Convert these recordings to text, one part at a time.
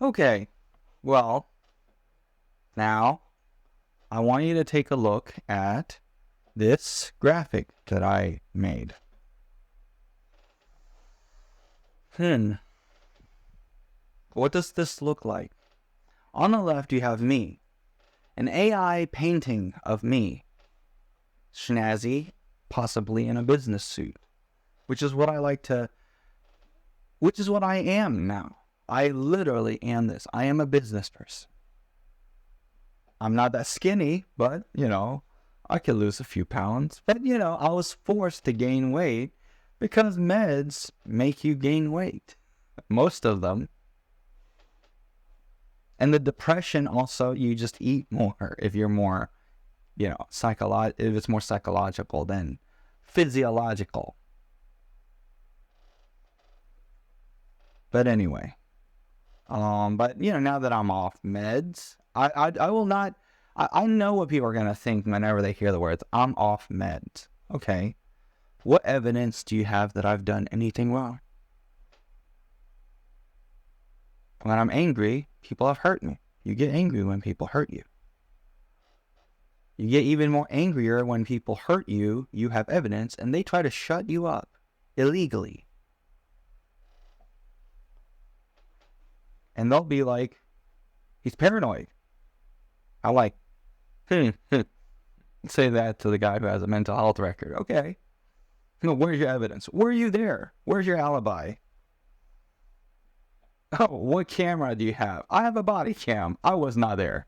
Okay, well, now I want you to take a look at this graphic that I made. What does this look like? On the left, you have me, an AI painting of me, snazzy, possibly in a business suit, which is what I am now. I literally am this. I am a business person. I'm not that skinny, but, I could lose a few pounds. But, I was forced to gain weight because meds make you gain weight. Most of them. And the depression also, you just eat more if you're more, if it's more psychological than physiological. But anyway, now that I'm off meds, I will not, I know what people are going to think whenever they hear the words, I'm off meds. Okay. What evidence do you have that I've done anything wrong? When I'm angry, people have hurt me. You get angry when people hurt you. You get even more angrier when people hurt you. You have evidence, and they try to shut you up illegally. And they'll be like, he's paranoid. I like, say that to the guy who has a mental health record. Okay. Where's your evidence? Were you there? Where's your alibi? Oh, what camera do you have? I have a body cam. I was not there.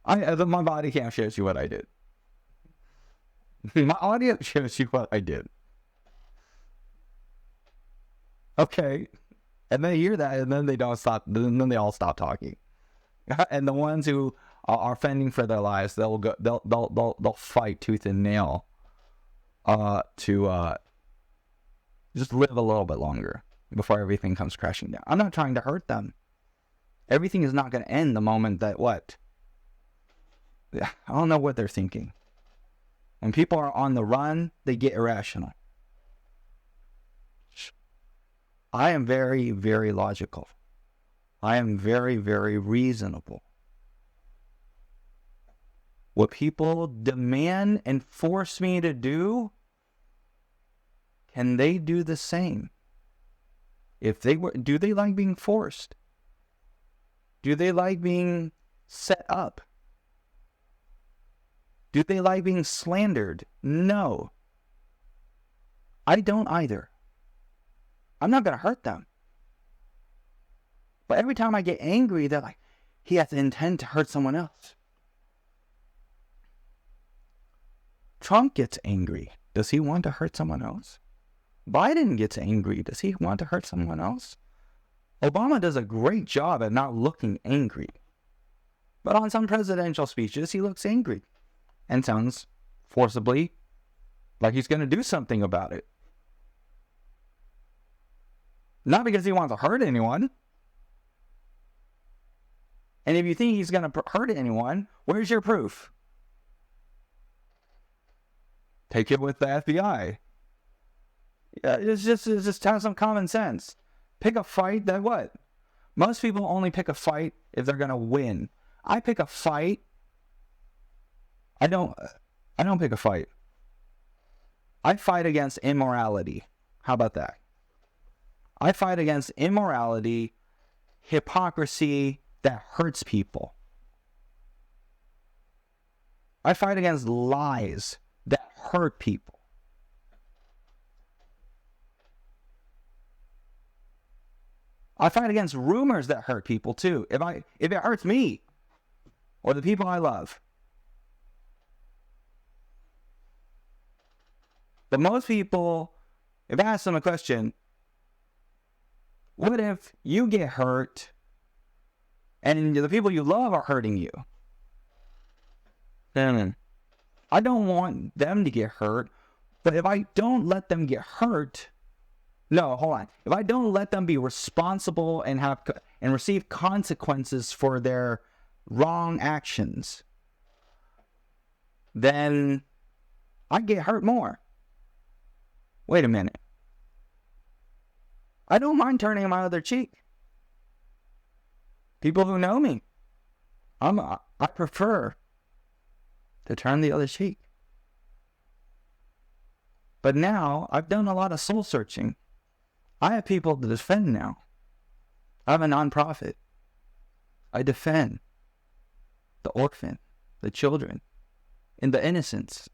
My body cam shows you what I did. My audio shows you what I did. Okay. And they hear that, and then they don't stop. Then they all stop talking. And the ones who are fending for their lives, they'll fight tooth and nail, to just live a little bit longer before everything comes crashing down. I'm not trying to hurt them. Everything is not going to end the moment that what? I don't know what they're thinking. When people are on the run, they get irrational. I am very, very logical. I am very, very reasonable. What people demand and force me to do, can they do the same? Do they like being forced? Do they like being set up? Do they like being slandered? No. I don't either. I'm not going to hurt them. But every time I get angry, they're like, he has the intent to hurt someone else. Trump gets angry. Does he want to hurt someone else? Biden gets angry. Does he want to hurt someone else? Obama does a great job at not looking angry. But on some presidential speeches, he looks angry and sounds forcibly like he's going to do something about it. Not because he wants to hurt anyone. And if you think he's going to hurt anyone, where's your proof? Take it with the FBI. Yeah, it's just have some common sense. Pick a fight that what? Most people only pick a fight if they're going to win. I pick a fight. I don't pick a fight. I fight against immorality. How about that? I fight against immorality, hypocrisy that hurts people. I fight against lies that hurt people. I fight against rumors that hurt people too. If it hurts me or the people I love. But most people, if I ask them a question, what if you get hurt and the people you love are hurting you? Then I don't want them to get hurt, but if I don't let them get hurt, no, hold on. If I don't let them be responsible and receive consequences for their wrong actions, then I get hurt more. Wait a minute. I don't mind turning my other cheek. People who know me, I prefer to turn the other cheek. But now I've done a lot of soul searching. I have people to defend now. I have a nonprofit. I defend the orphan, the children, and the innocents,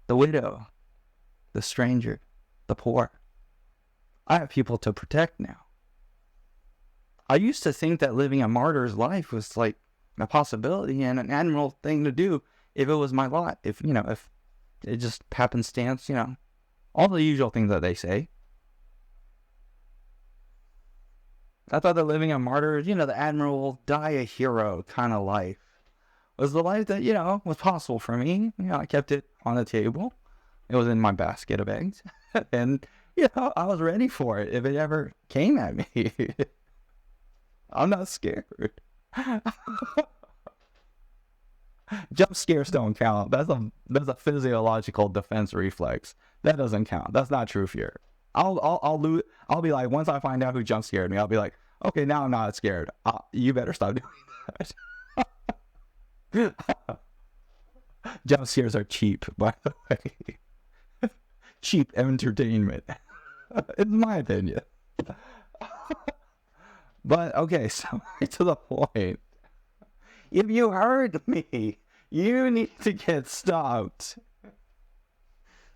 the widow, the stranger, the poor. I have people to protect now. I used to think that living a martyr's life was like a possibility and an admirable thing to do if it was my lot. If it just happenstance, all the usual things that they say. I thought that living a martyr, the admirable, die a hero kind of life was the life that, was possible for me. I kept it on the table. It was in my basket of eggs. And, I was ready for it if it ever came at me. I'm not scared. Jump scares don't count. That's a physiological defense reflex. That doesn't count. That's not true fear. I'll be like, once I find out who jump scared me, I'll be like, okay, now I'm not scared. You better stop doing that. Jump scares are cheap, by the way. Cheap entertainment. In my opinion. But okay, so to the point. If you hurt me, you need to get stopped.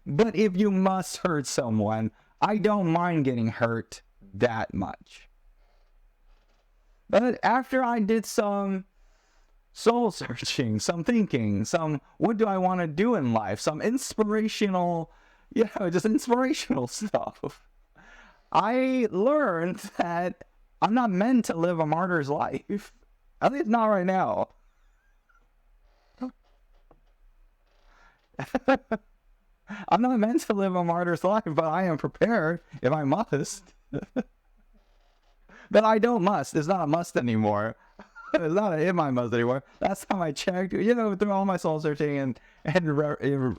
But if you must hurt someone, I don't mind getting hurt that much. But after I did some soul searching, some thinking, some what do I want to do in life, some inspirational, just inspirational stuff, I learned that I'm not meant to live a martyr's life. At least not right now. I'm not meant to live a martyr's life, but I am prepared if I must. But I don't must. It's not a must anymore. It's not an if I must anymore. Last time I checked, through all my soul searching and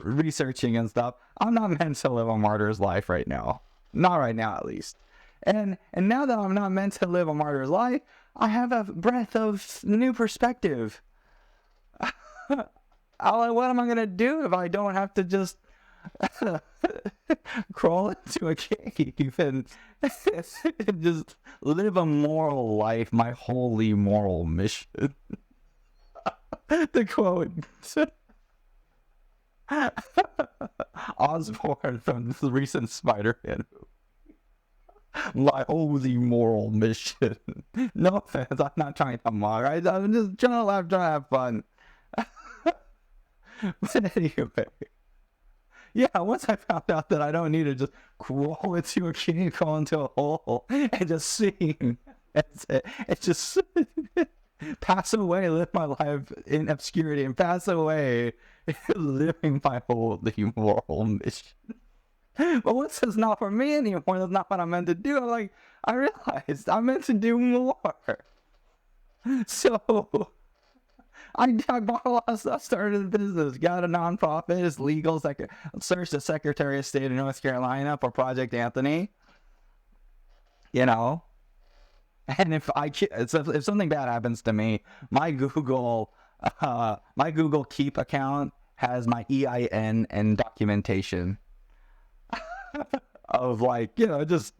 researching and stuff, I'm not meant to live a martyr's life right now. Not right now, at least. And now that I'm not meant to live a martyr's life, I have a breath of new perspective. What am I going to do if I don't have to just crawl into a cave and just live a moral life, my holy moral mission? The quote Osborn from the recent Spider-Man movie. My holy moral mission. No offense, I'm not trying to mock. I'm just trying to laugh, trying to have fun. But anyway, once I found out that I don't need to just crawl into a cave, crawl into a hole, and just sing, and just pass away, live my life in obscurity, and pass away living my holy moral mission. But once it's not for me anymore, that's not what I'm meant to do. I realized I'm meant to do more. So I bought a lot of stuff, started a business, got a nonprofit, it's legal, searched the Secretary of State of North Carolina for Project Anthony. And if something bad happens to me, my Google Keep account has my EIN and documentation of just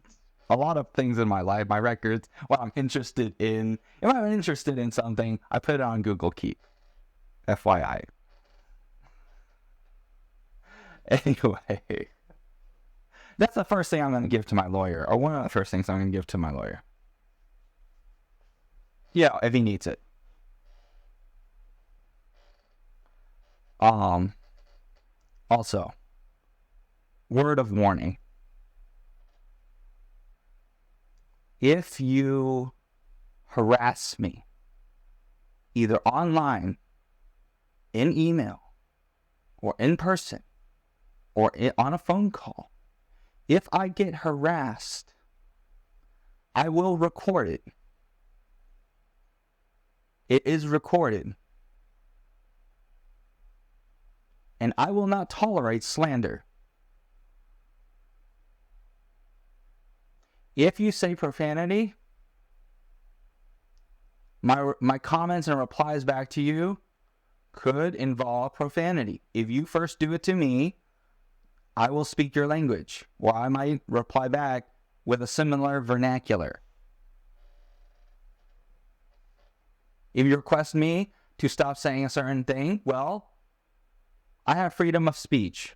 a lot of things in my life, my records, what I'm interested in. If I'm interested in something, I put it on Google Keep. FYI. Anyway, that's the first thing I'm going to give to my lawyer, or one of the first things I'm going to give to my lawyer. Yeah, if he needs it. Also, word of warning. If you harass me, either online, in email, or in person, or on a phone call, if I get harassed, I will record it. It is recorded. And I will not tolerate slander. If you say profanity, my comments and replies back to you could involve profanity. If you first do it to me, I will speak your language, or I might reply back with a similar vernacular. If you request me to stop saying a certain thing, well, I have freedom of speech.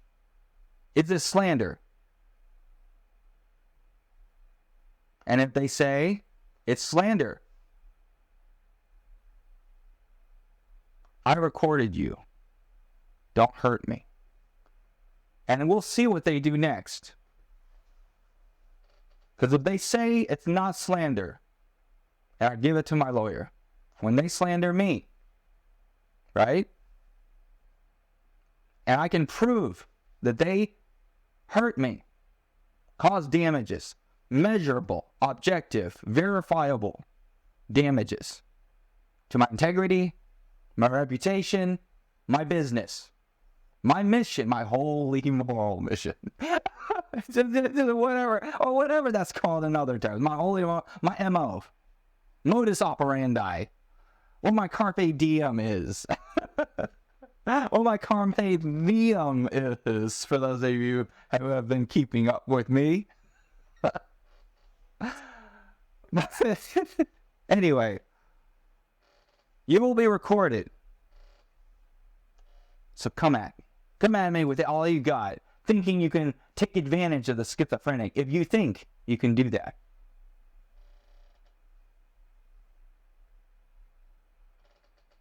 Is this slander? And if they say it's slander, I recorded you. Don't hurt me. And we'll see what they do next. Because if they say it's not slander, and I give it to my lawyer, when they slander me, right? And I can prove that they hurt me, cause damages, measurable, objective, verifiable damages to my integrity, my reputation, my business, my mission, my holy moral mission, whatever that's called in other terms, my MO, modus operandi, what my carpe diem is. What my carpe diem is, for those of you who have been keeping up with me. Anyway, you will be recorded. So come at me with all you got, thinking you can take advantage of the schizophrenic, if you think you can do that.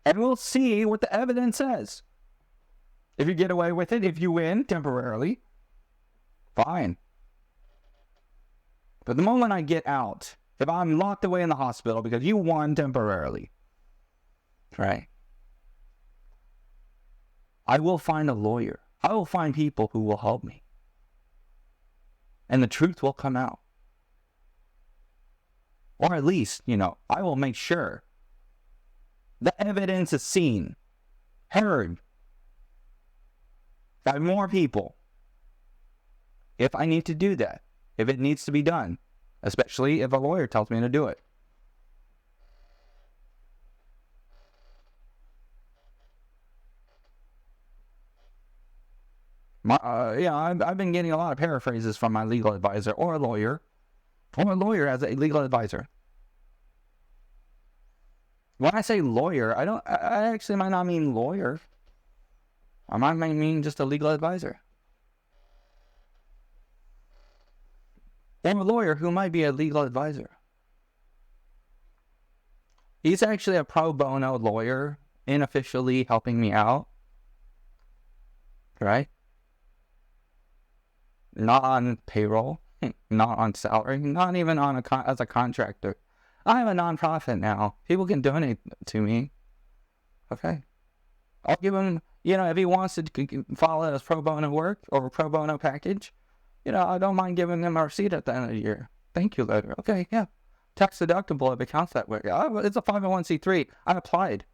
And we'll see what the evidence says. If you get away with it, if you win temporarily, fine. But the moment I get out, if I'm locked away in the hospital because you won temporarily, right? I will find a lawyer. I will find people who will help me. And the truth will come out. Or at least, I will make sure the evidence is seen, heard by more people. If I need to do that, if it needs to be done, especially if a lawyer tells me to do it. I've been getting a lot of paraphrases from my legal advisor or a lawyer as a legal advisor. When I say lawyer, I actually might not mean lawyer. I might mean just a legal advisor. Or a lawyer who might be a legal advisor. He's actually a pro bono lawyer, unofficially helping me out. Right? Not on payroll, not on salary, not even on as a contractor. I have a nonprofit now. People can donate to me. Okay. I'll give him, if he wants to follow as pro bono work or a pro bono package, I don't mind giving him a receipt at the end of the year. Thank you letter. Okay, yeah. Tax deductible if it counts that way. It's a 501c3. I applied.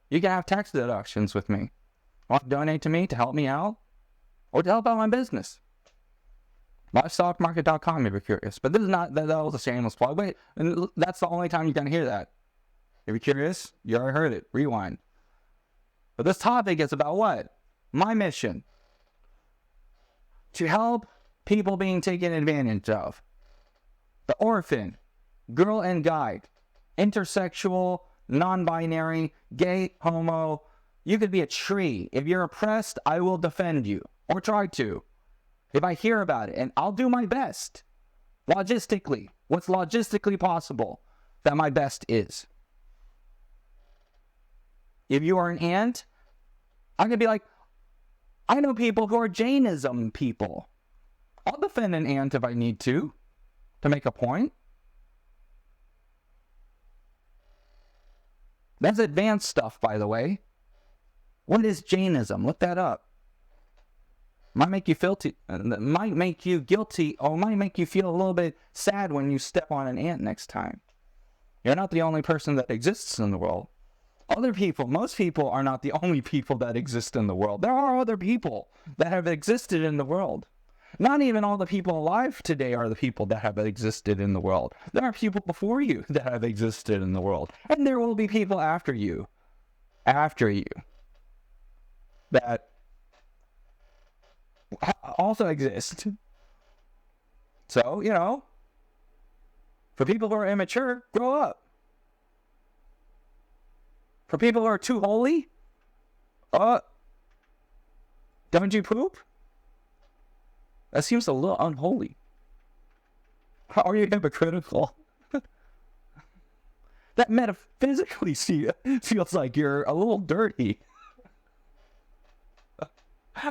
You can have tax deductions with me. Want to donate to me to help me out? Or to help out my business? LivestockMarket.com if you're curious. But this is not, that was a shameless plug. Wait, and that's the only time you're going to hear that. If you're curious, you already heard it. Rewind. But this topic is about what? My mission. To help people being taken advantage of. The orphan, girl and guy, intersexual, non-binary, gay, homo. You could be a tree. If you're oppressed, I will defend you. Or try to. If I hear about it, and I'll do my best. Logistically. What's logistically possible that my best is. If you are an ant, I could be like, I know people who are Jainism people. I'll defend an ant if I need to make a point. That's advanced stuff, by the way. What is Jainism? Look that up. Might make you guilty, or might make you feel a little bit sad when you step on an ant next time. You're not the only person that exists in the world. Other people, most people are not the only people that exist in the world. There are other people that have existed in the world. Not even all the people alive today are the people that have existed in the world. There are people before you that have existed in the world. And there will be people after you, that also exist. So, you know, for people who are immature, grow up. For people who are too holy, don't you poop? That seems a little unholy. How are you hypocritical? That metaphysically feels like you're a little dirty.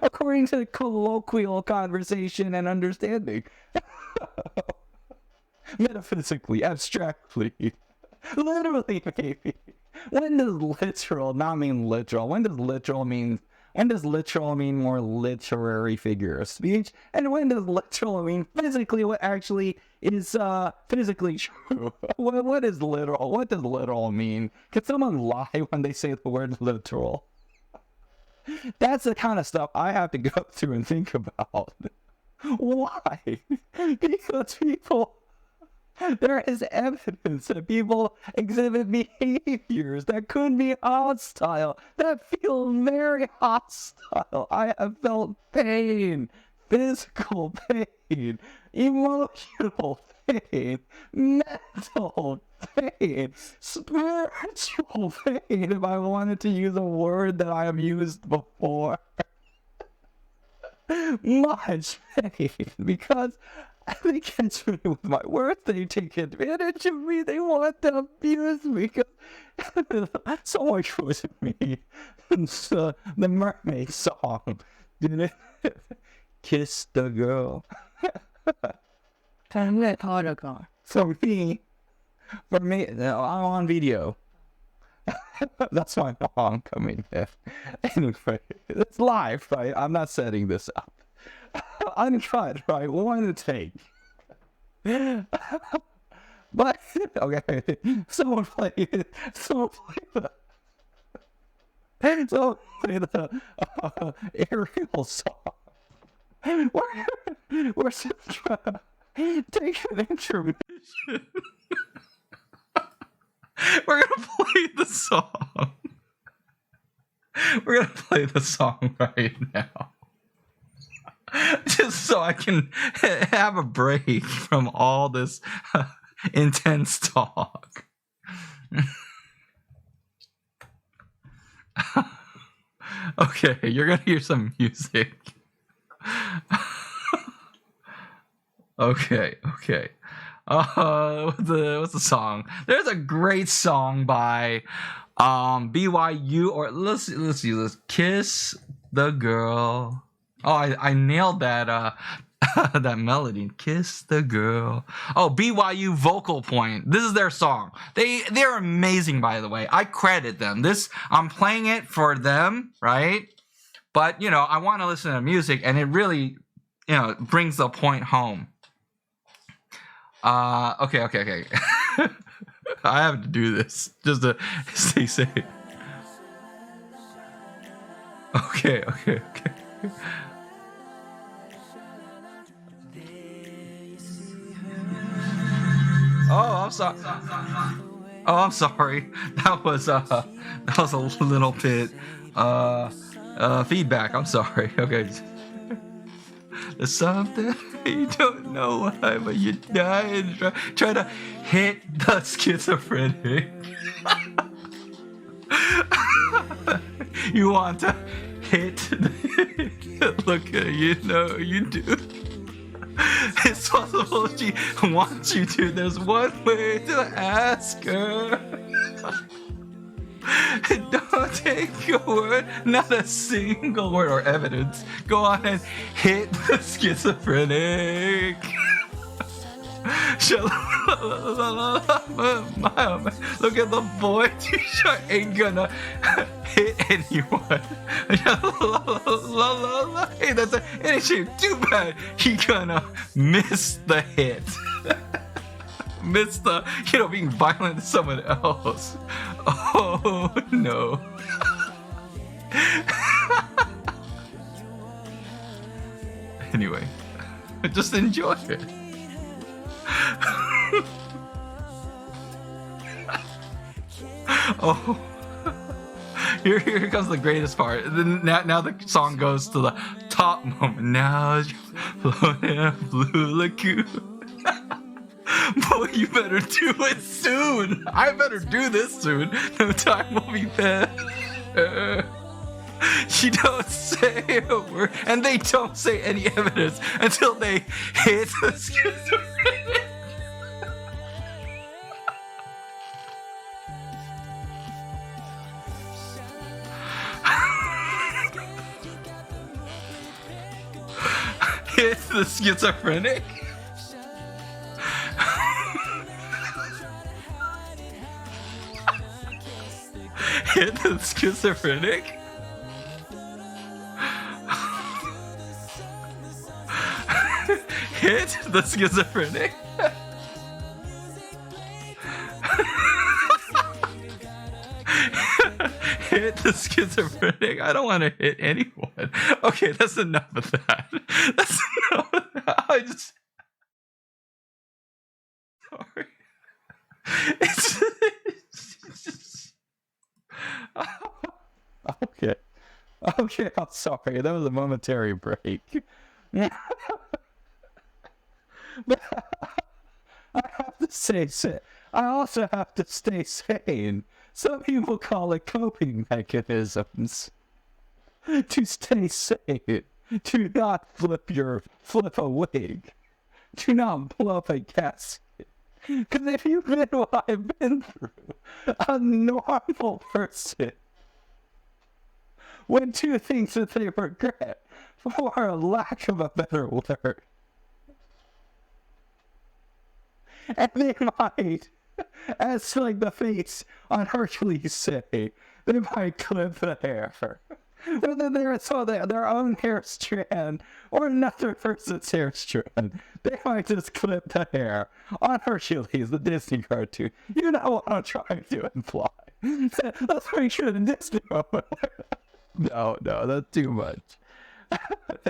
According to the colloquial conversation and understanding. Metaphysically, abstractly, literally, maybe. When does literal not mean literal? When does literal mean more literary figure of speech? And when does literal mean physically what actually is physically true? What is literal? What does literal mean? Can someone lie when they say the word literal? That's the kind of stuff I have to go through and think about. Why? Because there is evidence that people exhibit behaviors that could be hostile, that feel very hostile. I have felt pain, physical pain, emotional pain, mental pain, spiritual pain, if I wanted to use a word that I have used before. Much pain, because they catch me with my words, they take advantage of me, they want to abuse me. So much was me. The Mermaid song. Kiss the girl. For me, I'm on video. That's my mom coming in. Anyway, it's live, right? I'm not setting this up. Uncut, right? One take. But okay, someone play the aerial song. We're take an intermission. We're gonna play the song. We're gonna play the song right now. Just so I can have a break from all this intense talk. Okay, you're gonna hear some music. Okay. What's the song? There's a great song by BYU, or let's see this, Kiss the Girl. Oh, I nailed that that melody. Kiss the girl. Oh, BYU Vocal Point. This is their song. They're amazing, by the way. I credit them. I'm playing it for them, right? But you know, I want to listen to music, and it really, you know, brings the point home. Okay. I have to do this just to stay safe. Okay. Oh, I'm sorry. That was a little bit feedback. I'm sorry. Okay. There's something you don't know why, but you die and try to hit the schizophrenic. You want to hit look at you know you do. It's possible she wants you to. There's one way to ask her. Don't take a word, not a single word or evidence. Go on and hit the schizophrenic. Look at the boy. T-shirt ain't gonna hit anyone. Hey, that's a shame. Too bad he gonna miss the hit. Miss the, being violent to someone else. Oh no. Anyway. Just enjoy it. Oh. Here comes the greatest part. Now the song goes to the top moment. Now you're floating in a blue lagoon. Boy, you better do it soon. I better do this soon. No time will be better. She don't say a word, and they don't say any evidence until they hit the schizophrenic. Hit the schizophrenic. Hit the schizophrenic. Hit the schizophrenic. Hit the schizophrenic. I don't want to hit anyone. Okay, that's enough of that. That's enough of that. I just. Sorry. It's just... Okay. Okay, I'm sorry. That was a momentary break. But I have to say, I also have to stay sane. Some people call it coping mechanisms. To stay sane. To not flip a wig. To not blow up a casket. Because if you've been what I've been through, a normal person would do things that they regret, for a lack of a better word. And they might, as like the fates on Hercules say, they might clip the hair. Whether they're their own hair strand or another person's hair strand, they might just clip the hair on Hercules, the Disney cartoon. You know what I'm trying to imply. Let's make sure the Disney moment. No, that's too much.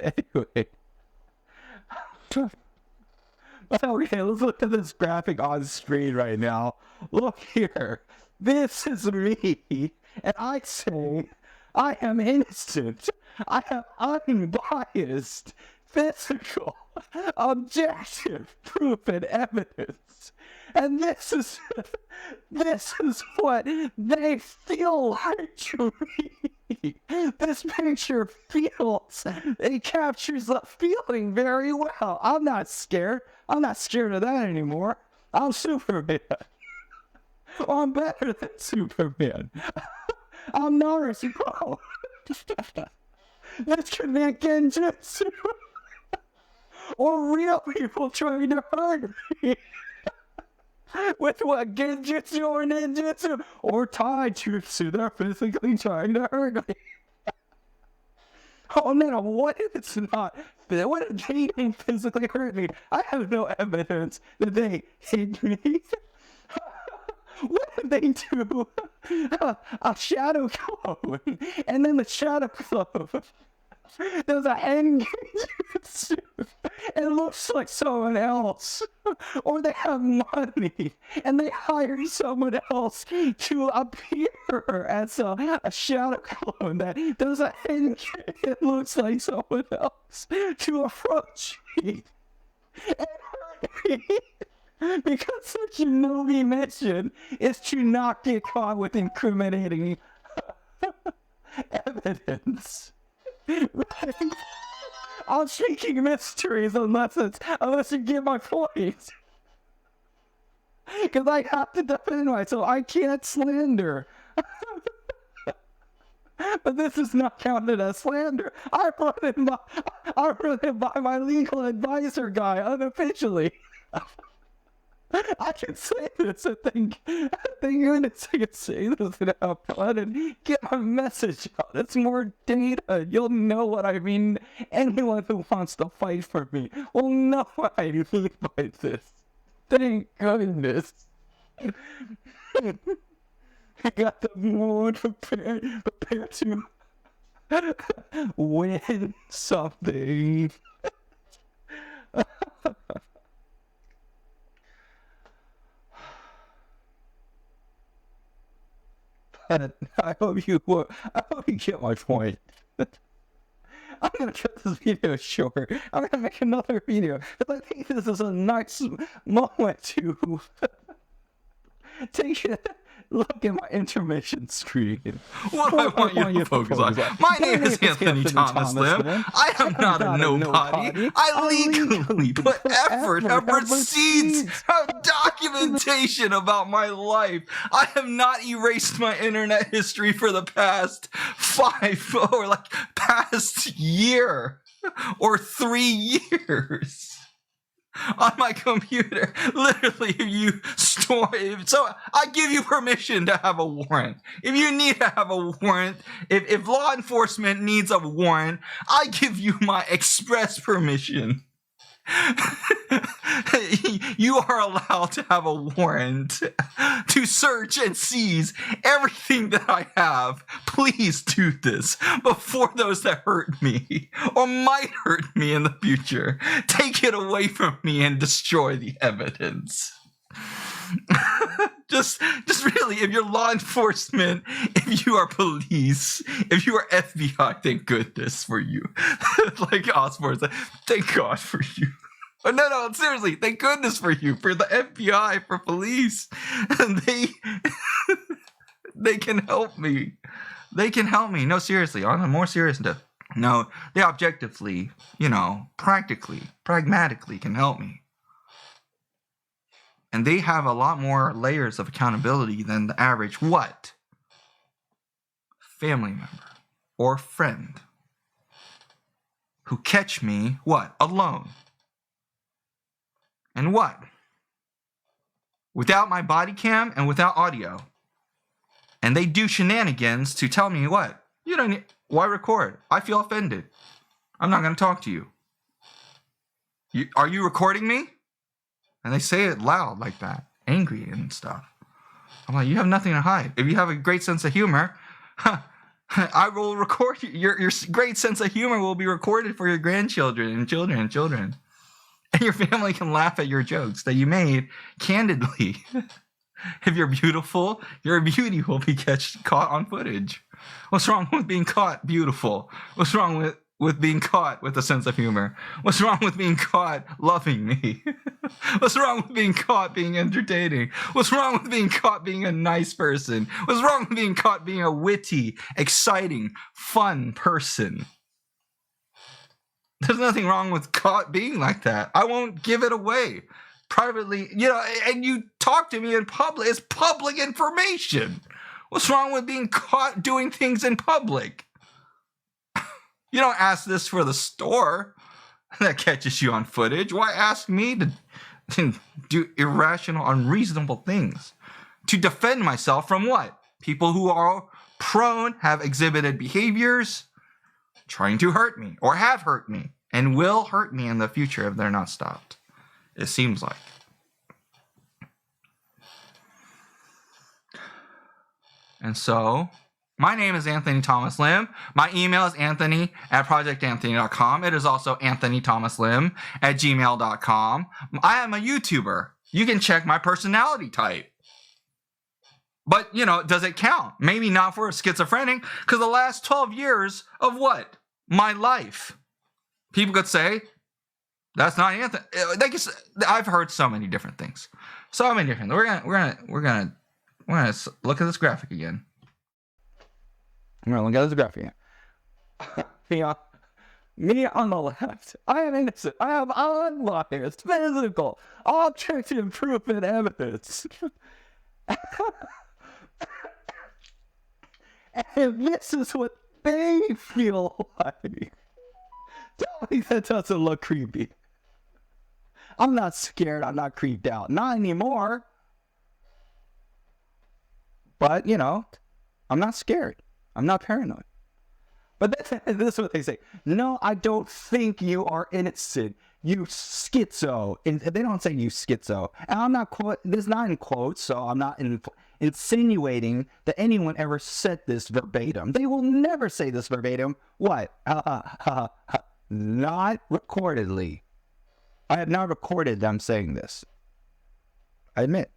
Anyway. Okay, let's look at this graphic on screen right now. Look here. This is me, and I say I am innocent. I have unbiased, physical, objective proof and evidence. And this is what they feel like to me. This picture it captures the feeling very well. I'm not scared. I'm not scared of that anymore. I'm Superman. I'm better than Superman. I'm Naruto. This could be a genjutsu. Or real people trying to hurt me. With what, genjutsu or ninjutsu or taijutsu, they're physically trying to hurt me. Oh no, what if it's not? What if they didn't physically hurt me? I have no evidence that they hit me. What if they do a shadow clone, and then the shadow clone there's a hand genjutsu. It looks like someone else. Or they have money and they hire someone else to appear as a shadow clone that does a hand. It looks like someone else to approach me and hurt me. Because the Shinobi mission is to not get caught with incriminating evidence. Right? I'm speaking mysteries unless you get my point. Because I have to defend myself. I can't slander. But this is not counted as slander. I run it by my legal advisor guy unofficially. I can say this. Thank goodness I can say this without blood and get my message out. It's more data. You'll know what I mean. Anyone who wants to fight for me will know what I mean by this. Thank goodness. I got the moon prepared to win something. But I hope you get my point. I'm gonna cut this video short. I'm gonna make another video because I think this is a nice moment to take a look at my intermission screen. What do I want you to focus on? My name is Anthony Thomas Lim. I am not a nobody. I legally put effort, have receipts, have documentation about my life. I have not erased my internet history for the past past year or 3 years. On my computer, literally, if you store it, so I give you permission to have a warrant. If you need to have a warrant, if law enforcement needs a warrant, I give you my express permission. You are allowed to have a warrant to search and seize everything that I have. Please do this before those that hurt me or might hurt me in the future take it away from me and destroy the evidence. just really, if you're law enforcement, if you are police, if you are FBI, thank goodness for you. Like Osborne said, thank God for you. Oh, no, seriously, thank goodness for you, for the FBI, for police. And they can help me. They can help me. No, seriously, on a more serious note. No, they objectively, practically, pragmatically can help me. And they have a lot more layers of accountability than the average what? Family member or friend who catch me, what? Alone. And what? Without my body cam and without audio. And they do shenanigans to tell me what? You don't need, why record? I feel offended. I'm not going to talk to you. Are you recording me? And they say it loud like that, angry and stuff. I'm like, you have nothing to hide. If you have a great sense of humor, I will record you. Your great sense of humor will be recorded for your grandchildren and children and children. And your family can laugh at your jokes that you made candidly. If you're beautiful, your beauty will be caught on footage. What's wrong with being caught beautiful? What's wrong with being caught with a sense of humor? What's wrong with being caught loving me? What's wrong with being caught being entertaining? What's wrong with being caught being a nice person? What's wrong with being caught being a witty, exciting, fun person? There's nothing wrong with caught being like that. I won't give it away privately, and you talk to me in public. It's public information. What's wrong with being caught doing things in public? You don't ask this for the store that catches you on footage. Why ask me to do irrational, unreasonable things? To defend myself from what? People who are prone, have exhibited behaviors trying to hurt me or have hurt me and will hurt me in the future if they're not stopped. It seems like. And so, my name is Anthony Thomas Lim. My email is anthony@projectanthony.com. It is also anthonythomaslim@gmail.com. I am a YouTuber. You can check my personality type. But, does it count? Maybe not for a schizophrenic, because the last 12 years of what? My life. People could say, that's not Anthony. I've heard so many different things. So many different. We're gonna look at this graphic again. I'm gonna look at this graphic again. Me on the left, I am innocent. I have unbiased, physical, objective proof and evidence. And this is what they feel like. Tell me that doesn't look creepy. I'm not scared. I'm not creeped out. Not anymore. But, I'm not scared. I'm not paranoid. But this is what they say. No, I don't think you are innocent. You schizo. And they don't say you schizo. And I'm not this is not in quotes, so I'm not insinuating that anyone ever said this verbatim. They will never say this verbatim. What? Not recordedly. I have not recorded them saying this. I admit.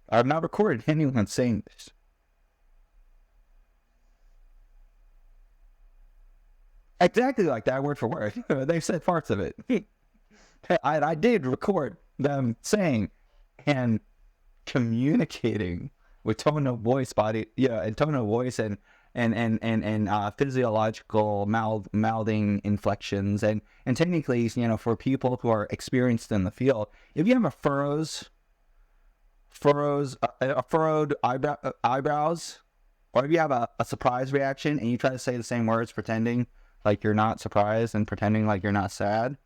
I have not recorded anyone saying this. Exactly like that, word for word. They've said parts of it. I did record them saying and communicating with tone of voice, and tone of voice and physiological mouthing inflections, and technically, for people who are experienced in the field, if you have a furrowed eyebrows, or if you have a surprise reaction and you try to say the same words pretending like you're not surprised and pretending like you're not sad,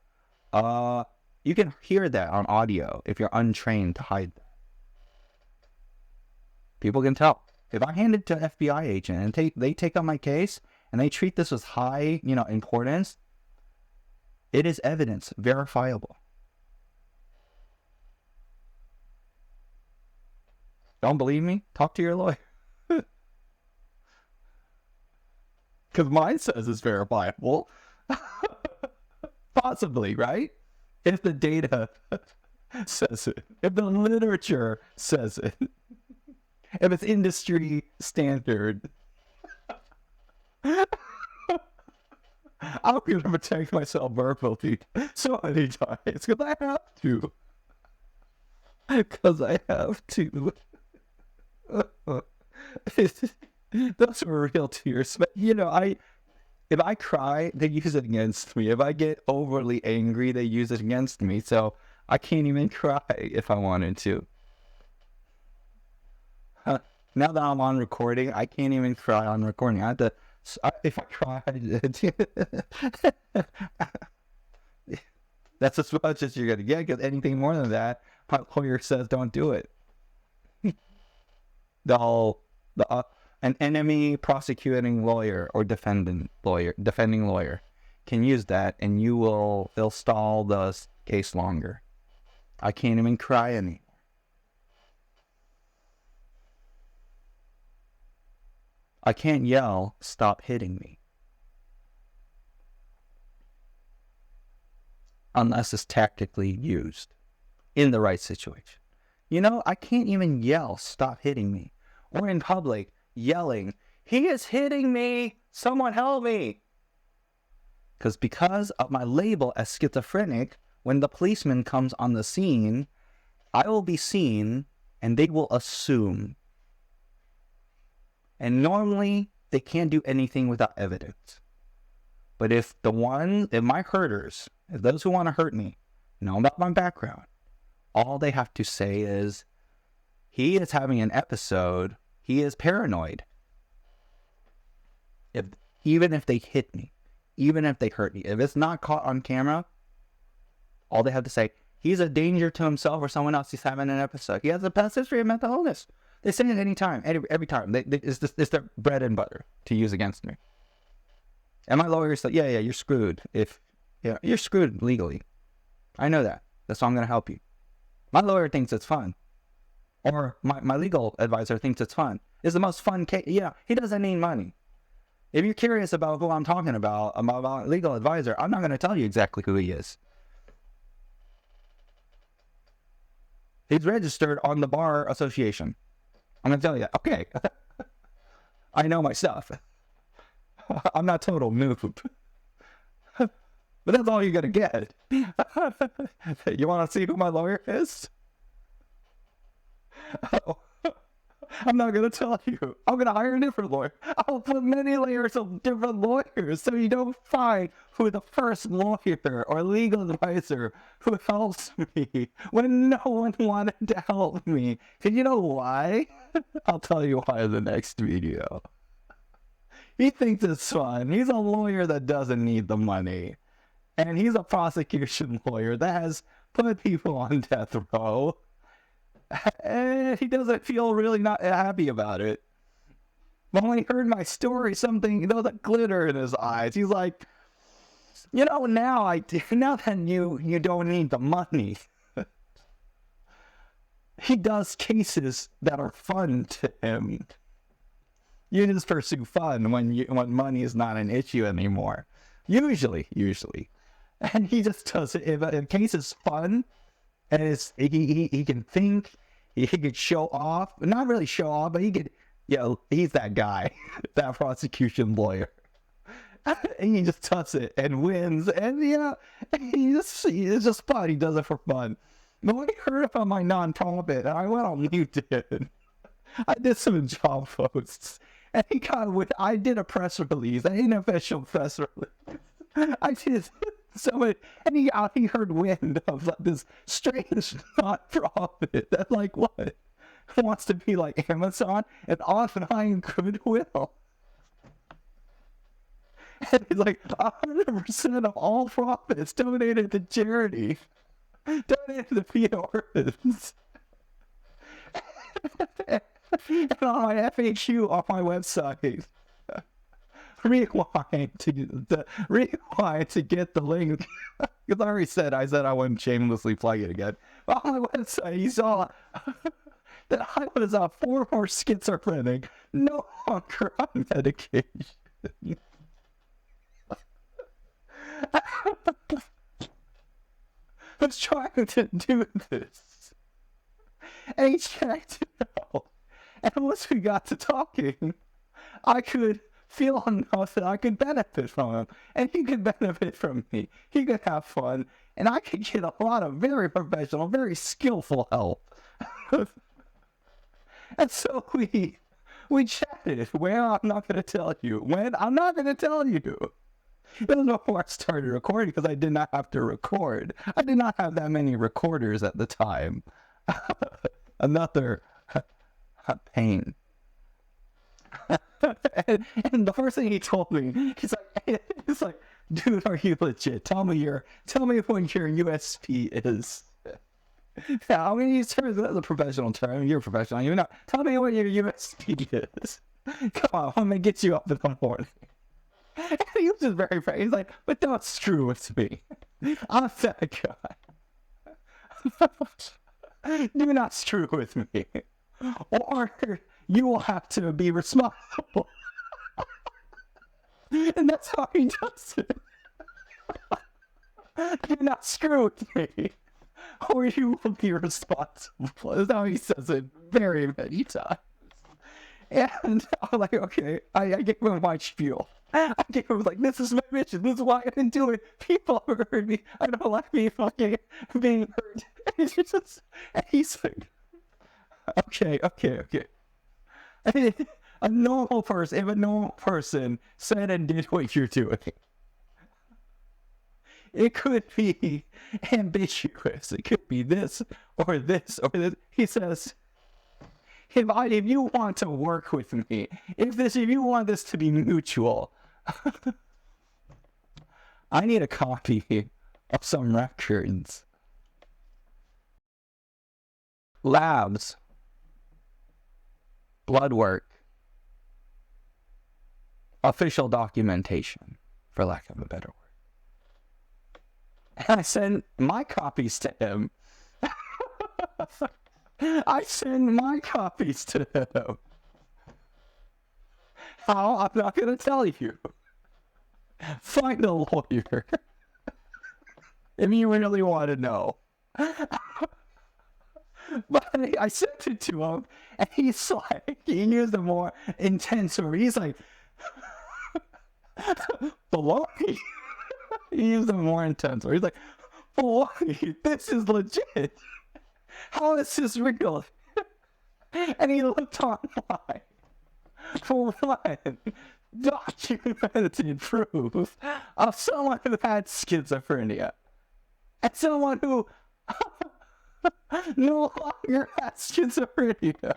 you can hear that on audio if you're untrained to hide that. People can tell. If I hand it to an FBI agent and they take on my case and they treat this with high, importance, it is evidence, verifiable. Don't believe me? Talk to your lawyer. Because mine says it's verifiable. Possibly, right? If the data says it. If the literature says it. If it's industry standard. I'm going to protect myself verbally so many times. Because I have to. Because I have to. Those were real tears. But, if I cry, they use it against me. If I get overly angry, they use it against me. So I can't even cry if I wanted to. Now that I'm on recording, I can't even cry on recording. I have to, if I cry, that's as much as you're going to get, because anything more than that, my lawyer says don't do it. An enemy prosecuting lawyer or defending lawyer can use that, and they'll stall the case longer. I can't even cry anymore. I can't yell, stop hitting me. Unless it's tactically used in the right situation. I can't even yell, stop hitting me. Or in public, yelling, he is hitting me, someone help me. Because of my label as schizophrenic, when the policeman comes on the scene, I will be seen and they will assume. And normally, they can't do anything without evidence. But if my hurters, if those who want to hurt me, know about my background, all they have to say is, he is having an episode, he is paranoid. Even if they hit me, even if they hurt me, if it's not caught on camera, all they have to say, he's a danger to himself or someone else, he's having an episode. He has a past history of mental illness. They say it any time, every time. It's their bread and butter to use against me. And my lawyer said, yeah, you're screwed. You're screwed legally. I know that. That's why I'm going to help you. My lawyer thinks it's fun. Or my legal advisor thinks it's fun. It's the most fun case. He doesn't need money. If you're curious about who I'm talking about a legal advisor, I'm not going to tell you exactly who he is. He's registered on the Bar Association. I'm going to tell you, okay, I know my stuff. I'm not total noob. But that's all you're going to get. You want to see who my lawyer is? I'm not going to tell you. I'm going to hire a different lawyer. I'll put many layers of different lawyers so you don't find who the first lawyer or legal advisor who helps me when no one wanted to help me. And you know why? I'll tell you why in the next video. He thinks it's fun. He's a lawyer that doesn't need the money. And he's a prosecution lawyer that has put people on death row. And he doesn't feel really not happy about it. But when he heard my story, there was a glitter in his eyes. He's like, now that you don't need the money. He does cases that are fun to him. You just pursue fun when money is not an issue anymore. Usually. And he just does it in case it's fun, and he can think, he could show off, not really show off, but he could, he's that guy, that prosecution lawyer. And he just does it and wins, and it's just fun. He does it for fun. But when I heard about my nonprofit, I went on LinkedIn. I did some job posts, and I did a press release, an unofficial press release. I did so, and he heard wind of like this strange nonprofit that what wants to be like Amazon and online goodwill. And it's like 100% of all profits donated to charity, donated to PETA orphans. And on my FAQ on my website, rewind to get the link. Because I already said I wouldn't shamelessly plug it again. But on my website, you saw that I was a former schizophrenic, no longer on medication. I was trying to do this, and he checked it out. And once we got to talking, I could feel enough that I could benefit from him, and he could benefit from me. He could have fun, and I could get a lot of very professional, very skillful help. And so we chatted. Well, I'm not going to tell you. When? I'm not going to tell you. Even before I started recording, because I did not have to record. I did not have that many recorders at the time. Another pain. and the first thing he told me, he's like, dude, are you legit? Tell me what your USP is. Yeah, I mean, he's the professional term. You're a professional. You know, tell me what your USP is. Come on, I'm gonna get you up in the morning. And he was just very frank. He's like, but don't screw with me. I'm that guy. Do not screw with me, or you will have to be responsible. And that's how he does it. Do not screw with me, or you will be responsible. That's how he says it very many times. And I'm like, okay, I gave him my spiel. I gave him this is my mission. This is why I didn't do it. People have heard me. I don't like me fucking being hurt. And he's like, okay. If a normal person said and did what you're doing, it could be ambiguous. It could be this or this or this. He says, if you want to work with me, if you want this to be mutual, I need a copy of some records, labs, blood work, official documentation, for lack of a better word. And I sent my copies to him. I send my copies to him. How? I'm not going to tell you. Find a lawyer. If you really want to know. But I sent it to him, and he's like, he used a more intense word. He's like, baloney. He used a more intense word. He's like, baloney, this is legit. How is this real? And he looked online for one documented proof of someone who had schizophrenia and someone who no longer has schizophrenia.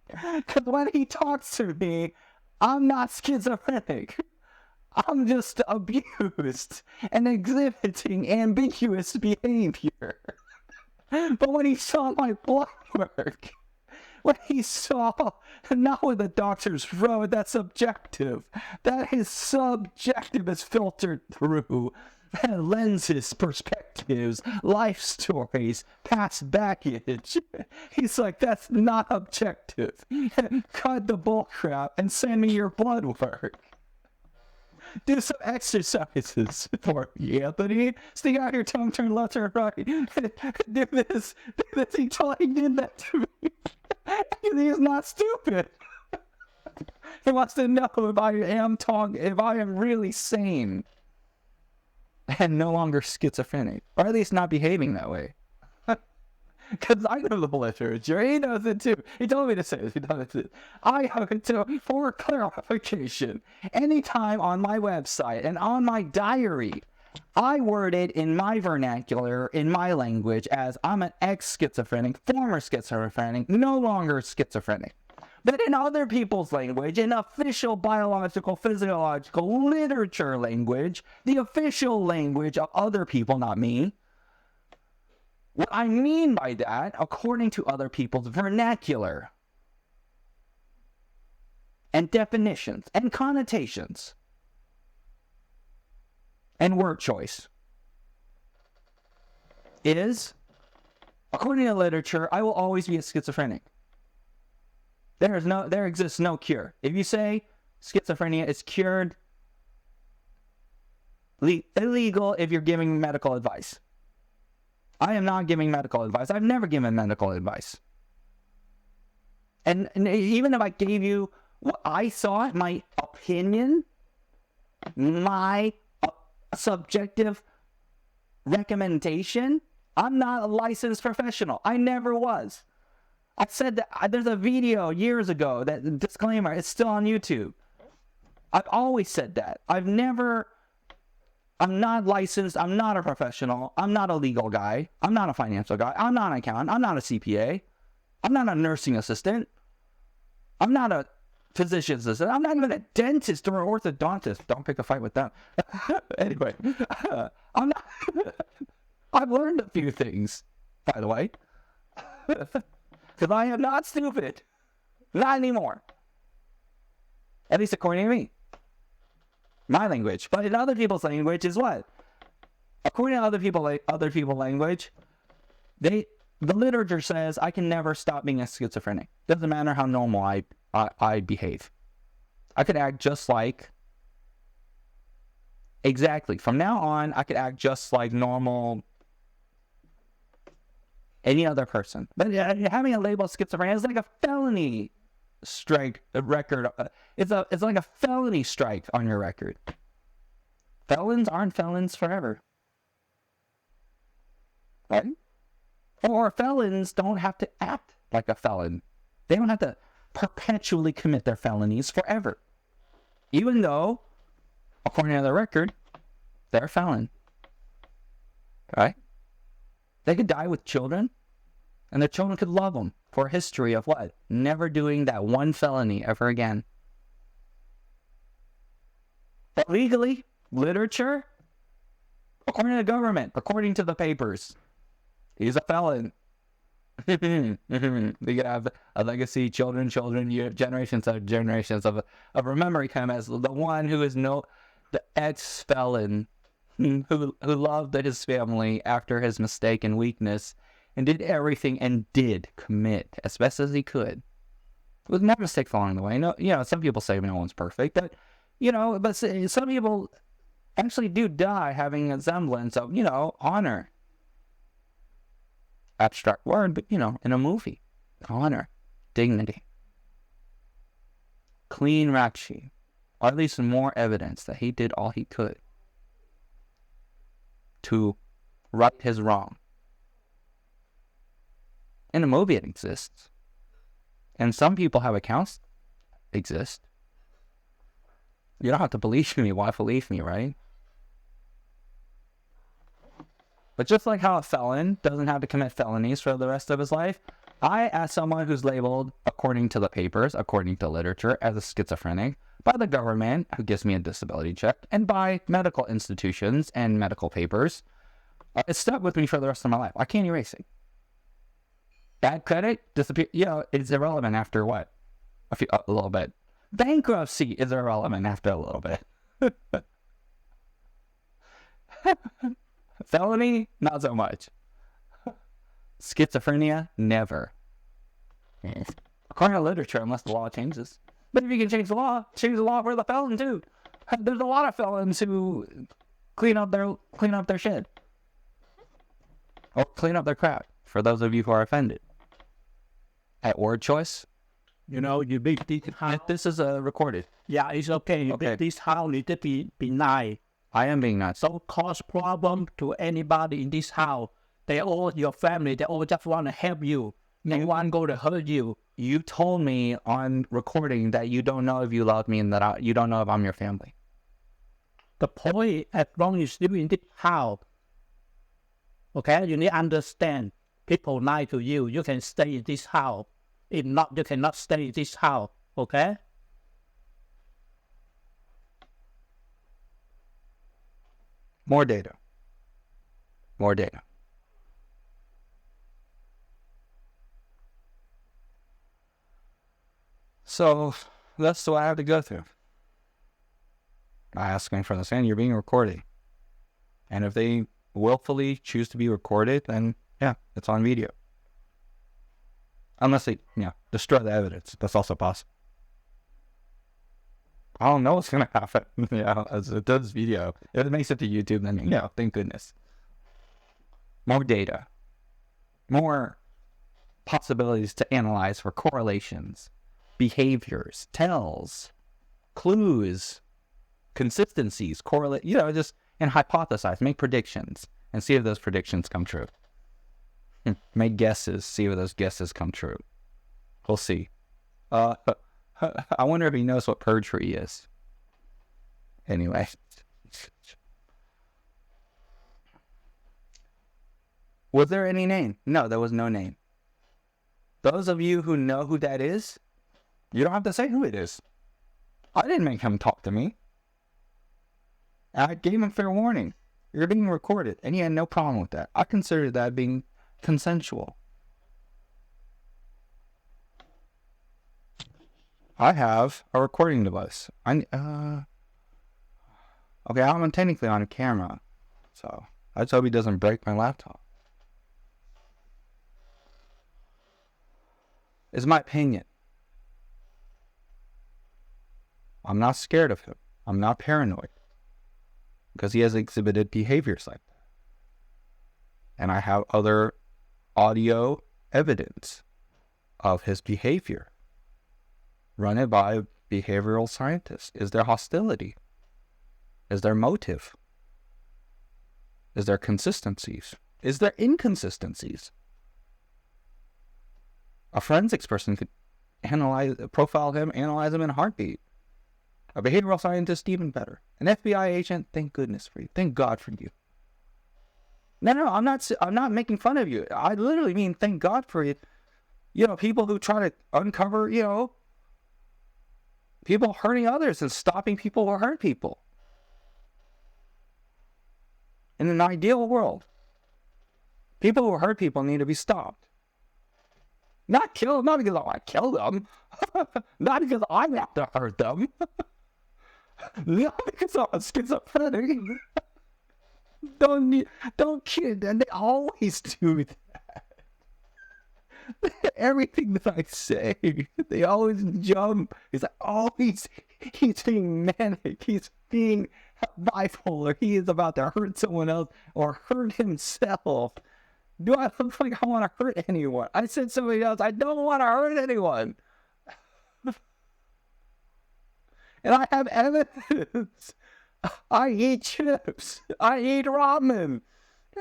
Because when he talks to me, I'm not schizophrenic. I'm just abused and exhibiting ambiguous behavior. But when he saw my blood work, when he saw not what the doctors wrote, that's subjective. That is subjective, is filtered through lenses, perspectives, life stories, past baggage. He's like, that's not objective. Cut the bullcrap and send me your blood work. Do some exercises for me, Anthony. Stick out your tongue, turn left or right. Do this. He totally did that to me. He's not stupid. He wants to know if I am really sane and no longer schizophrenic, or at least not behaving that way. Because I know the literature. He knows it too. He told me to say this. He told me to. I have it too. For clarification, anytime on my website and on my diary, I word it in my vernacular, in my language, as I'm an ex-schizophrenic, former schizophrenic, no longer schizophrenic. But in other people's language, in official biological, physiological literature language, the official language of other people, not me, what I mean by that, according to other people's vernacular and definitions and connotations and word choice, is, according to literature, I will always be a schizophrenic. There exists no cure. If you say schizophrenia is cured, illegal if you're giving medical advice. I am not giving medical advice. I've never given medical advice. And even if I gave you what I saw, my opinion, my subjective recommendation, I'm not a licensed professional. I never was. I said that there's a video years ago, that disclaimer, it's still on YouTube. I've always said that. I'm not licensed. I'm not a professional. I'm not a legal guy. I'm not a financial guy. I'm not an accountant. I'm not a CPA. I'm not a nursing assistant. I'm not a physician's assistant. I'm not even a dentist or an orthodontist. Don't pick a fight with them. Anyway, I'm not. I've learned a few things, by the way. Because I am not stupid. Not anymore. At least according to me. My language. But in other people's language is what? According to other people's language, the literature says I can never stop being a schizophrenic. Doesn't matter how normal I behave. I could act just like, exactly. From now on, I could act just like normal any other person. But having a label of schizophrenia is like a felony strike record. It's like a felony strike on your record. Felons aren't felons forever, right? Or felons don't have to act like a felon. They don't have to perpetually commit their felonies forever, even though, according to the record, they're a felon, right? They could die with children, and their children could love them for a history of what? Never doing that one felony ever again. But legally, literature, according to the government, according to the papers, he's a felon. They could have a legacy, children, generations of remembering him as the one who is the ex-felon who loved his family after his mistake and weakness, and did everything and did commit as best as he could. With more mistakes along the way. No, some people say no one's perfect, but some people actually do die having a semblance of, honor. Abstract word, but in a movie, honor, dignity, clean rap sheet, or at least more evidence that he did all he could to right his wrong. In a movie, it exists. And some people have accounts exist. You don't have to believe me. Why believe me, right? But just like how a felon doesn't have to commit felonies for the rest of his life, I, as someone who's labeled, according to the papers, according to literature, as a schizophrenic, by the government, who gives me a disability check, and by medical institutions and medical papers, it's stuck with me for the rest of my life. I can't erase it. Bad credit, disappear. It's irrelevant after what? A little bit. Bankruptcy is irrelevant after a little bit. Felony, not so much. Schizophrenia, never. According to literature, unless the law changes. But if you can change the law for the felon too. There's a lot of felons who clean up their shit. Or clean up their crap, for those of you who are offended. At word choice, You know, you build this house. this is recorded. Yeah, it's okay. You Okay. build this house need to be nice. I am being nuts. Don't cause problem to anybody in this house. They all your family. They all just want to help you. They want go to hurt you. You told me on recording that you don't know if you love me and that you don't know if I'm your family. The point, as long as you live in this house, okay, you need to understand. People lie to you. You can stay in this house. If not, you cannot stay in this house. Okay? More data. More data. So that's what I have to go through. I ask me from the stand, you're being recorded. And if they willfully choose to be recorded, then yeah, it's on video. Unless they, destroy the evidence. That's also possible. I don't know what's going to happen. As it does video. If it makes it to YouTube, then, thank goodness. More data. More possibilities to analyze for correlations, behaviors, tells, clues, consistencies, correlate, and hypothesize, make predictions, and see if those predictions come true. Make guesses, see if those guesses come true. We'll see. I wonder if he knows what perjury is. Anyway. Was there any name? No, there was no name. Those of you who know who that is, you don't have to say who it is. I didn't make him talk to me. I gave him fair warning. You're being recorded, and he had no problem with that. I consider that being consensual. I have a recording device. Okay, I'm technically on camera, so I just hope he doesn't break my laptop. It's my opinion. I'm not scared of him. I'm not paranoid. Because he has exhibited behaviors like that. And I have other audio evidence of his behavior. Run it by a behavioral scientist. Is there hostility? Is there motive? Is there consistencies? Is there inconsistencies? A forensics person could profile him, analyze him in a heartbeat. A behavioral scientist, even better. An FBI agent, thank goodness for you. Thank God for you. No, I'm not making fun of you. I literally mean thank God for you. People who try to uncover, people hurting others and stopping people who hurt people. In an ideal world, people who hurt people need to be stopped. Not killed, not because I kill them. Not because I have to hurt them. Not because I'm schizophrenic. Don't kid, and they always do that. Everything that I say, they always jump. He's like, he's being manic. He's being bipolar. He is about to hurt someone else or hurt himself. Do I look like I want to hurt anyone? I said somebody else, I don't want to hurt anyone. And I have evidence. I eat chips. I eat ramen.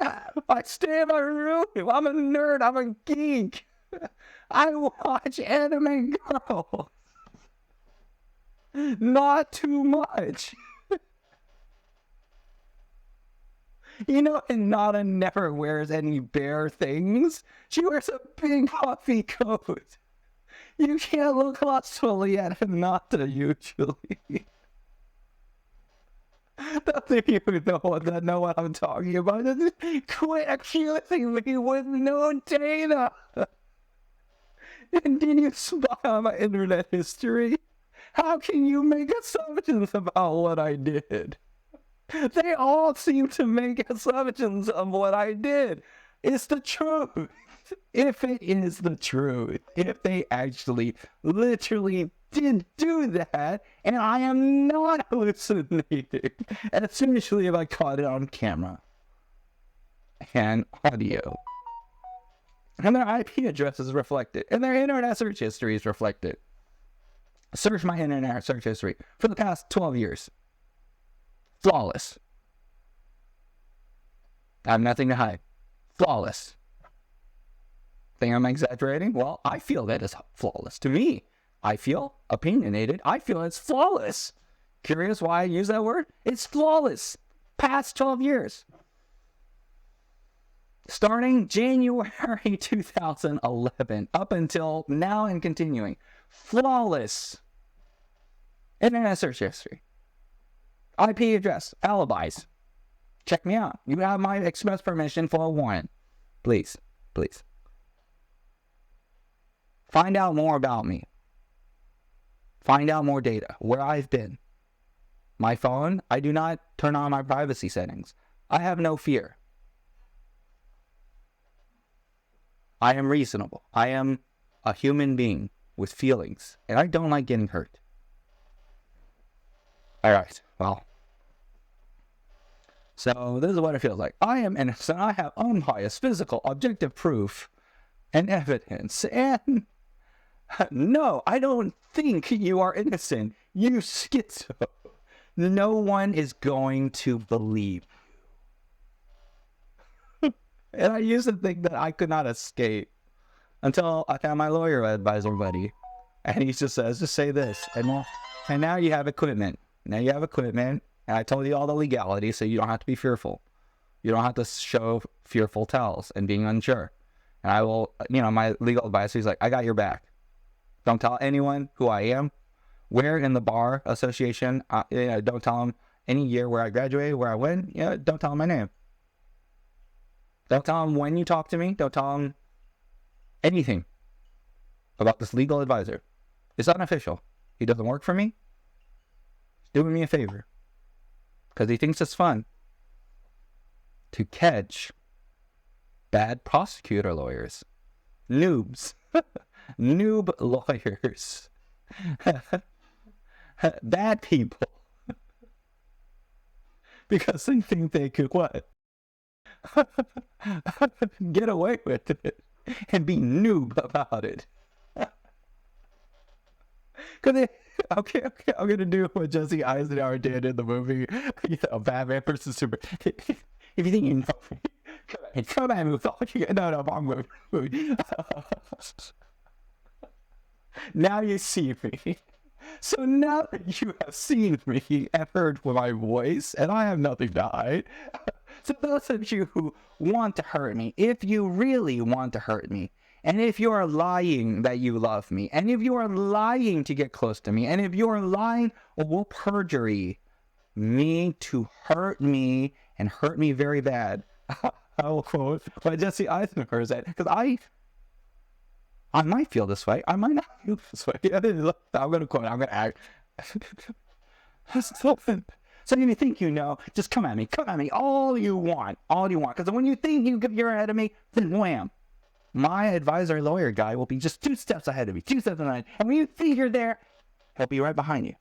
I stay in my room. I'm a nerd. I'm a geek. I watch anime girls. Not too much. And Nada never wears any bare things. She wears a big puffy coat. You can't look lustfully at Hinata usually. Those of you who know what I'm talking about, quit accusing me with no data. And then you spy on my internet history. How can you make assumptions about what I did? They all seem to make assumptions of what I did. It's the truth. If it is the truth, if they actually literally did do that, and I am not hallucinating. And especially if I caught it on camera and audio. And their IP address is reflected, and their internet search history is reflected. Search my internet search history for the past 12 years. Flawless. I have nothing to hide. Flawless. Think I'm exaggerating? Well, I feel that is flawless. To me, I feel opinionated. I feel it's flawless. Curious why I use that word? It's flawless. Past 12 years. Starting January 2011 up until now and continuing. Flawless. Internet search history. IP address. Alibis. Check me out. You have my express permission for a warrant. Please. Please. Find out more about me. Find out more data. Where I've been. My phone, I do not turn on my privacy settings. I have no fear. I am reasonable. I am a human being with feelings. And I don't like getting hurt. Alright, well. So this is what it feels like. I am innocent. I have unbiased, physical, objective proof and evidence. And no, I don't think you are innocent. You schizo. No one is going to believe you. And I used to think that I could not escape until I found my lawyer advisor buddy. And he just says, just say this. And now you have equipment. Now you have equipment. And I told you all the legalities, so you don't have to be fearful. You don't have to show fearful tells and being unsure. And I will, my legal advisor, he's like, I got your back. Don't tell anyone who I am, where in the bar association, don't tell them any year where I graduated, where I went, don't tell them my name. Don't tell them when you talk to me, don't tell them anything about this legal advisor. It's unofficial. He doesn't work for me. He's doing me a favor. Because he thinks it's fun to catch bad prosecutor lawyers. Noobs. Noob lawyers. Bad people. Because they think they could what? Get away with it. And be noob about it. Because okay, I'm gonna do what Jesse Eisenhower did in the movie, Batman vs Superman. If you think you know me, come at me with all you got. No, wrong movie. Now you see me. So now that you have seen me and heard my voice, and I have nothing to hide. So those of you who want to hurt me, if you really want to hurt me, and if you are lying that you love me, and if you are lying to get close to me, and if you are lying or will perjury me to hurt me and hurt me very bad, I will quote what Jesse Eisenhower said, because I might feel this way, I might not feel this way. I'm going to quote, I'm going to act. So if you think you know, just come at me all you want, because when you think you're ahead of me, then wham. My advisor lawyer guy will be just 2 steps ahead of me, 2 steps behind. And when you think you're there, he'll be right behind you.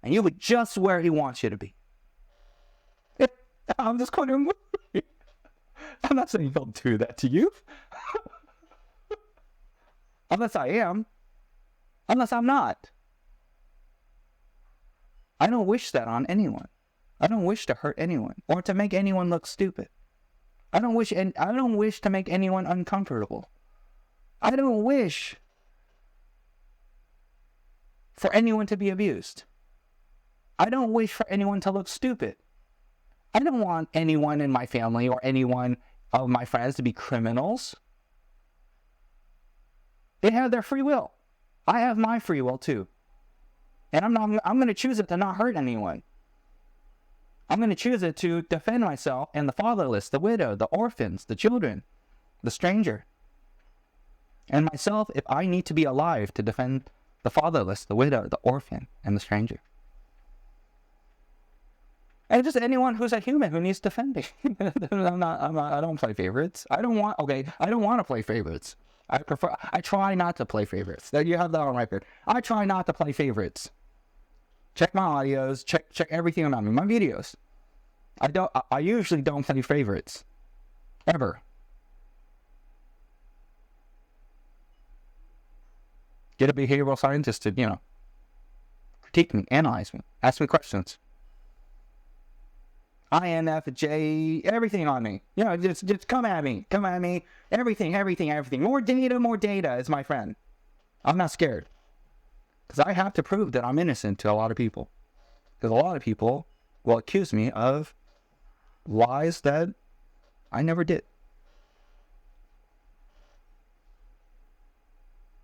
And you'll be just where he wants you to be. I'm just quoting a movie. I'm not saying he'll do that to you. Unless I am. Unless I'm not. I don't wish that on anyone. I don't wish to hurt anyone or to make anyone look stupid. I don't wish to make anyone uncomfortable. I don't wish for anyone to be abused. I don't wish for anyone to look stupid. I don't want anyone in my family or anyone of my friends to be criminals. They have their free will. I have my free will too. And I'm going to choose it to not hurt anyone. I'm going to choose it to defend myself and the fatherless, the widow, the orphans, the children, the stranger. And myself, if I need to be alive to defend the fatherless, the widow, the orphan, and the stranger. And just anyone who's a human who needs defending. I don't play favorites. I don't want to play favorites. I try not to play favorites. There you have that on record. I try not to play favorites. Check my audios, check everything about me, my videos. I usually don't play favorites. Ever. Get a behavioral scientist to, critique me, analyze me, ask me questions. INFJ, everything on me. Just come at me. Everything. More data is my friend. I'm not scared. Because I have to prove that I'm innocent to a lot of people. Because a lot of people will accuse me of lies that I never did.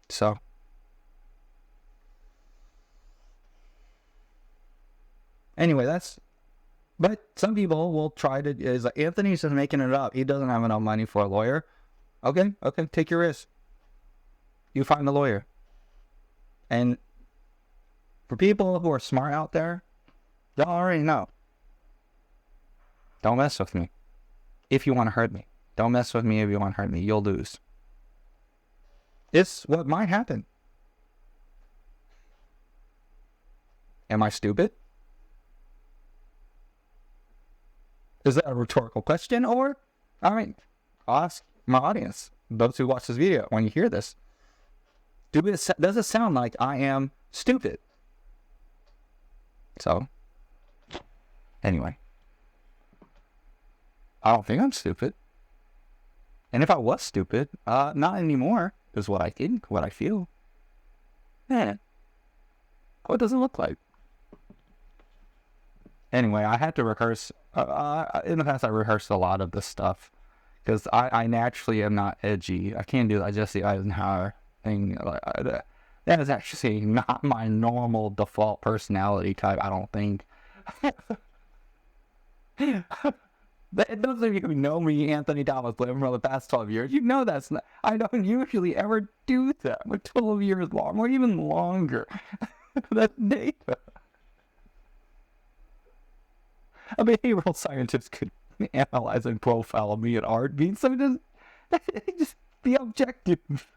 So. Anyway, but some people will try to, is like, Anthony's just making it up. He doesn't have enough money for a lawyer. Okay, take your risk. You find a lawyer. And for people who are smart out there, y'all already know. Don't mess with me if you want to hurt me. Don't mess with me if you want to hurt me. You'll lose. It's what might happen. Am I stupid? Is that a rhetorical question? Or, I'll ask my audience, those who watch this video, when you hear this, does it sound like I am stupid? So, anyway, I don't think I'm stupid. And if I was stupid, not anymore, is what I think, what I feel. Man, what does it look like? Anyway, I had to rehearse. In the past, I rehearsed a lot of this stuff because I naturally am not edgy. I can't do that Jesse Eisenhower thing. That is actually not my normal default personality type, I don't think. Those of you who know me, Anthony Thomas Lim, for the past 12 years, you know that's not, I don't usually ever do that with 12 years long, or even longer. That's data. A behavioral scientist could analyze and profile me in art. So just be objective.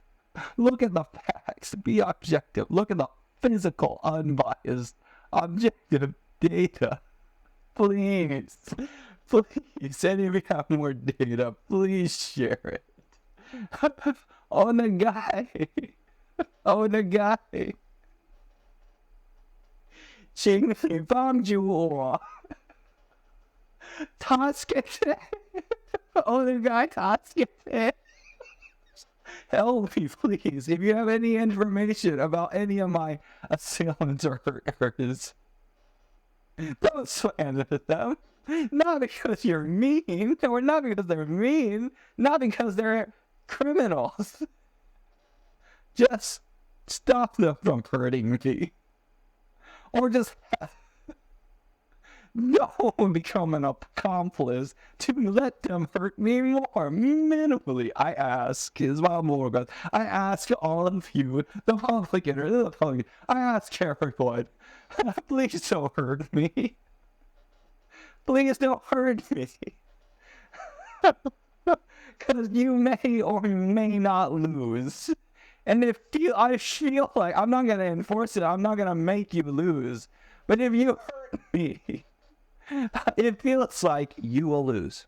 Look at the facts. Be objective. Look at the physical, unbiased, objective data. Please. And if you have more data, please share it. On the guy. Ching Bang Ju. Taskete. Oh, the guy Taskete. Help me, please. If you have any information about any of my assailants or hurters, don't slander them. Not because you're mean, or not because they're mean, not because they're criminals. Just stop them from hurting me. Or just don't become an accomplice to let them hurt me more. Minimally, I ask, is my moral. I ask all of you, the public, I ask everyone, please don't hurt me. Please don't hurt me. Because you may or may not lose. And I feel like I'm not going to enforce it, I'm not going to make you lose. But if you hurt me, it feels like you will lose.